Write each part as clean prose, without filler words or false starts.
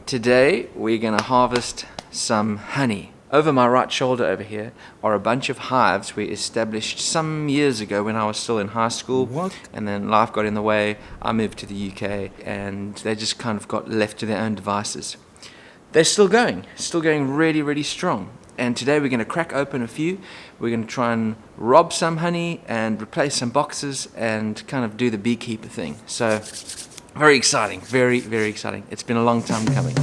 Today we're going to harvest some honey. Over my right shoulder over here are a bunch of hives we established some years ago when I was still in high school. And then life got in the way. I moved to the UK and they just kind of got left to their own devices. They're still going really, really strong. And today we're going to crack open a few. We're going to try and rob some honey and replace some boxes and kind of do the beekeeper thing. So very exciting, very, very exciting. It's been a long time coming.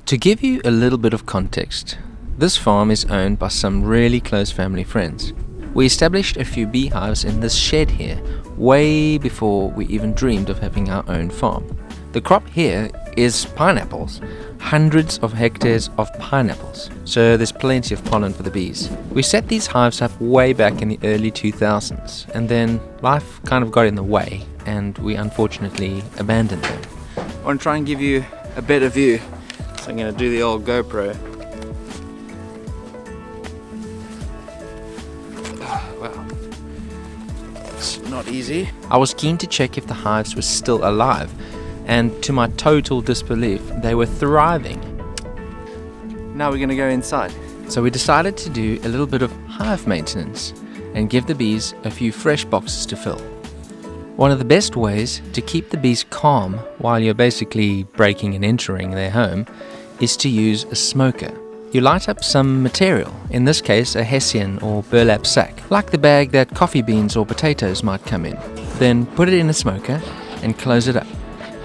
To give you a little bit of context, this farm is owned by some really close family friends. We established a few beehives in this shed here way before we even dreamed of having our own farm. The crop here is pineapples, hundreds of hectares of pineapples, so there's plenty of pollen for the bees. We set these hives up way back in the early 2000s, and then life kind of got in the way and we unfortunately abandoned them. I want to try and give you a better view. So I'm going to do the old GoPro. Wow, it's not easy. I was keen to check if the hives were still alive, and to my total disbelief, they were thriving. Now we're going to go inside. So we decided to do a little bit of hive maintenance and give the bees a few fresh boxes to fill. One of the best ways to keep the bees calm while you're basically breaking and entering their home is to use a smoker. You light up some material, in this case a hessian or burlap sack, like the bag that coffee beans or potatoes might come in. Then put it in a smoker and close it up.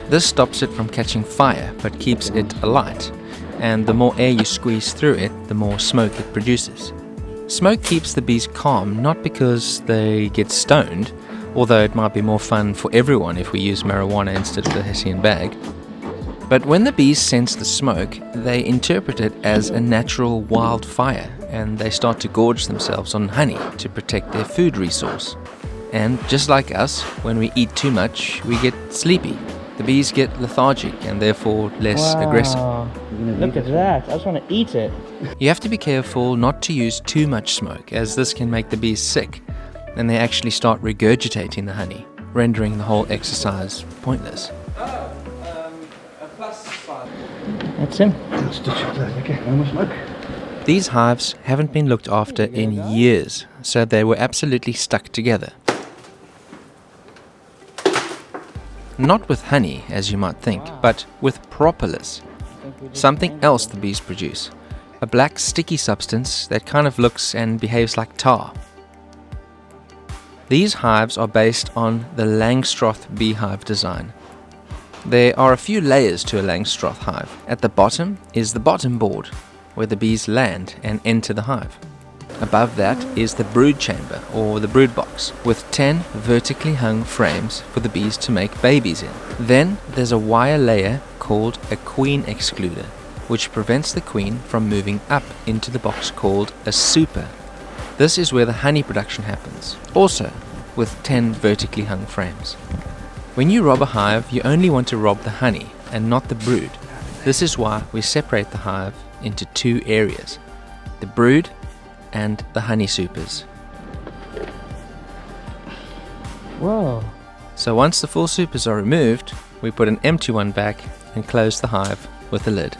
This stops it from catching fire but keeps it alight, and the more air you squeeze through it, the more smoke it produces. Smoke keeps the bees calm not because they get stoned, although it might be more fun for everyone if we use marijuana instead of the hessian bag. But when the bees sense the smoke, they interpret it as a natural wildfire, and they start to gorge themselves on honey to protect their food resource. And just like us, when we eat too much, we get sleepy. The bees get lethargic and therefore less aggressive. Look at that, I just want to eat it. You have to be careful not to use too much smoke, as this can make the bees sick, and they actually start regurgitating the honey, rendering the whole exercise pointless. That's him. These hives haven't been looked after in years, so they were absolutely stuck together. Not with honey, as you might think, but with propolis, something else the bees produce, a black sticky substance that kind of looks and behaves like tar. These hives are based on the Langstroth beehive design. There are a few layers to a Langstroth hive. At the bottom is the bottom board, where the bees land and enter the hive. Above that is the brood chamber, or the brood box, with 10 vertically hung frames for the bees to make babies in. Then there's a wire layer called a queen excluder, which prevents the queen from moving up into the box called a super. This is where the honey production happens, also with 10 vertically hung frames. When you rob a hive, you only want to rob the honey and not the brood. This is why we separate the hive into two areas, the brood and the honey supers. Whoa. So once the full supers are removed, we put an empty one back and close the hive with a lid.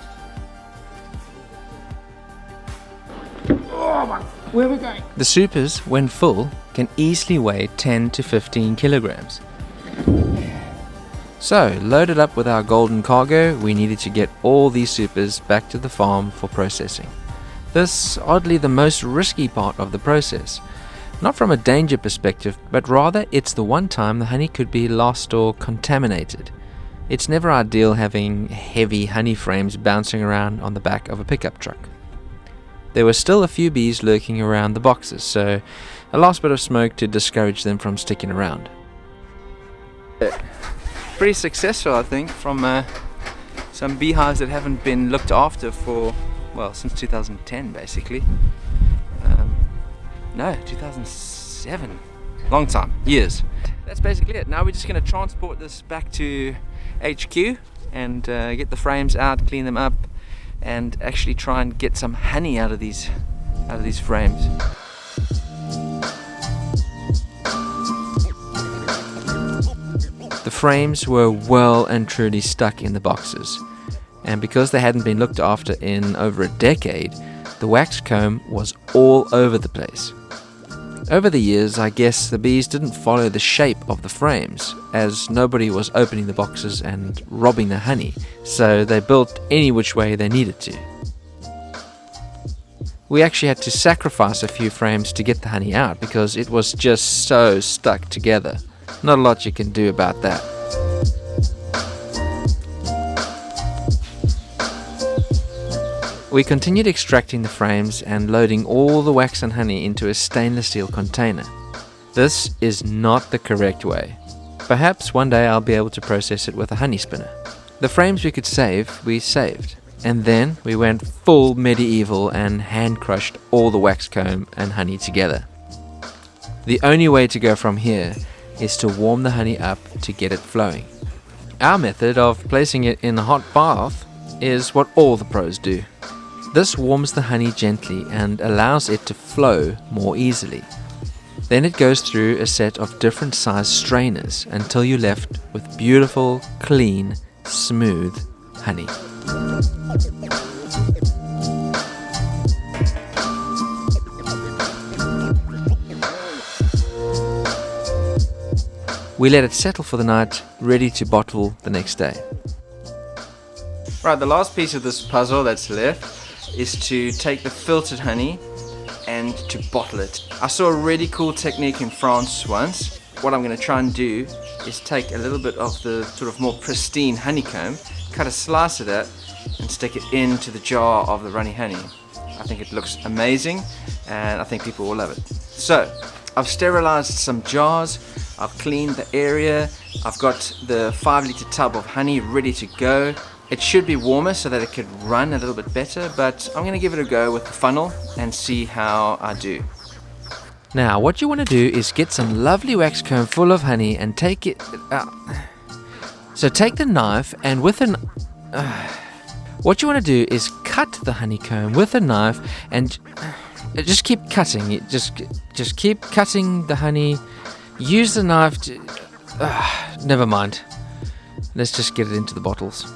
Where are we going? The supers, when full, can easily weigh 10 to 15 kilograms. So, loaded up with our golden cargo, we needed to get all these supers back to the farm for processing. This, oddly, the most risky part of the process. Not from a danger perspective, but rather it's the one time the honey could be lost or contaminated. It's never ideal having heavy honey frames bouncing around on the back of a pickup truck. There were still a few bees lurking around the boxes, so a last bit of smoke to discourage them from sticking around. Pretty successful, I think, from some beehives that haven't been looked after for, well, since 2010 basically. No, 2007. long time, years. That's basically it. Now we're just going to transport this back to HQ and get the frames out, clean them up, and actually try and get some honey out of these frames. The frames were well and truly stuck in the boxes, and because they hadn't been looked after in over a decade, the wax comb was all over the place. Over the years, I guess the bees didn't follow the shape of the frames, as nobody was opening the boxes and robbing the honey, so they built any which way they needed to. We actually had to sacrifice a few frames to get the honey out because it was just so stuck together. Not a lot you can do about that. We continued extracting the frames and loading all the wax and honey into a stainless steel container. This is not the correct way. Perhaps one day I'll be able to process it with a honey spinner. The frames we could save, we saved. And then we went full medieval and hand crushed all the wax comb and honey together. The only way to go from here is to warm the honey up to get it flowing. Our method of placing it in a hot bath is what all the pros do. This warms the honey gently and allows it to flow more easily. Then it goes through a set of different size strainers until you're left with beautiful, clean, smooth honey. We let it settle for the night, ready to bottle the next day. Right, the last piece of this puzzle that's left is to take the filtered honey and to bottle it. I saw a really cool technique in France once. What I'm going to try and do is take a little bit of the sort of more pristine honeycomb, cut a slice of that and stick it into the jar of the runny honey. I think it looks amazing and I think people will love it. So I've sterilized some jars, I've cleaned the area, I've got the 5-litre tub of honey ready to go. It should be warmer so that it could run a little bit better, but I'm going to give it a go with the funnel and see how I do. Now what you want to do is get some lovely wax comb full of honey and take it out. So take the knife and with an... what you want to do is cut the honeycomb with a knife and just keep cutting it. Just keep cutting the honey. Use the knife to... never mind. Let's just get it into the bottles.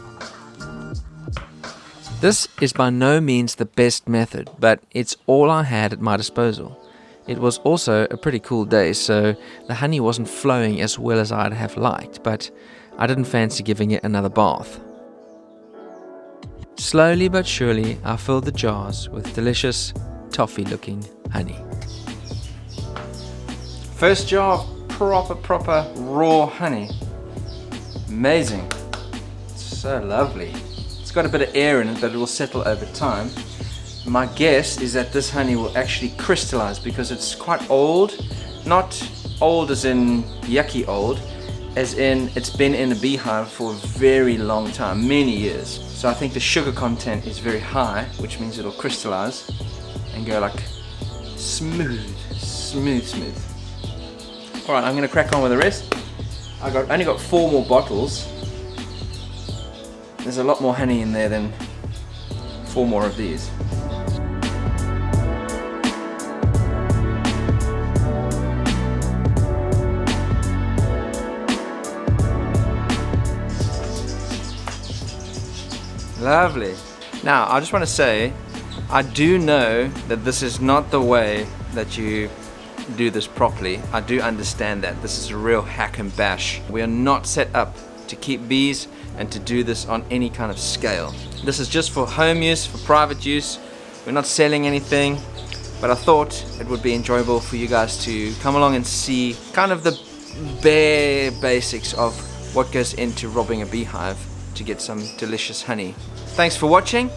This is by no means the best method, but it's all I had at my disposal. It was also a pretty cool day, so the honey wasn't flowing as well as I'd have liked, but I didn't fancy giving it another bath. Slowly but surely, I filled the jars with delicious, toffee-looking honey. First jar of proper raw honey. Amazing. So lovely. It's got a bit of air in it, but it will settle over time. My guess is that this honey will actually crystallize because it's quite old. Not old as in yucky old, as in it's been in a beehive for a very long time, many years. So I think the sugar content is very high, which means it'll crystallize and go like smooth. Alright, I'm going to crack on with the rest. Only got 4 more bottles. There's a lot more honey in there than 4 more of these. Lovely. Now, I just want to say, I do know that this is not the way that you do this properly. I do understand that. This is a real hack and bash. We are not set up to keep bees and to do this on any kind of scale. This is just for home use, for private use. We're not selling anything, but I thought it would be enjoyable for you guys to come along and see kind of the bare basics of what goes into robbing a beehive to get some delicious honey. Thanks for watching.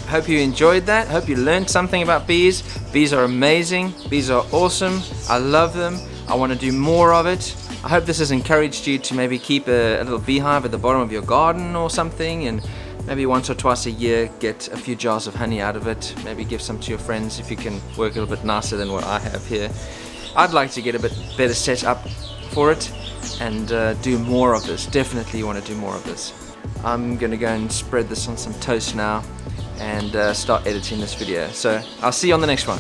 I hope you enjoyed that. I hope you learned something about bees. Bees are amazing. Bees are awesome. I love them. I want to do more of it. I hope this has encouraged you to maybe keep a little beehive at the bottom of your garden or something, and maybe once or twice a year get a few jars of honey out of it. Maybe give some to your friends if you can work a little bit nicer than what I have here. I'd like to get a bit better set up for it and do more of this. Definitely want to do more of this. I'm gonna go and spread this on some toast now and start editing this video. So I'll see you on the next one.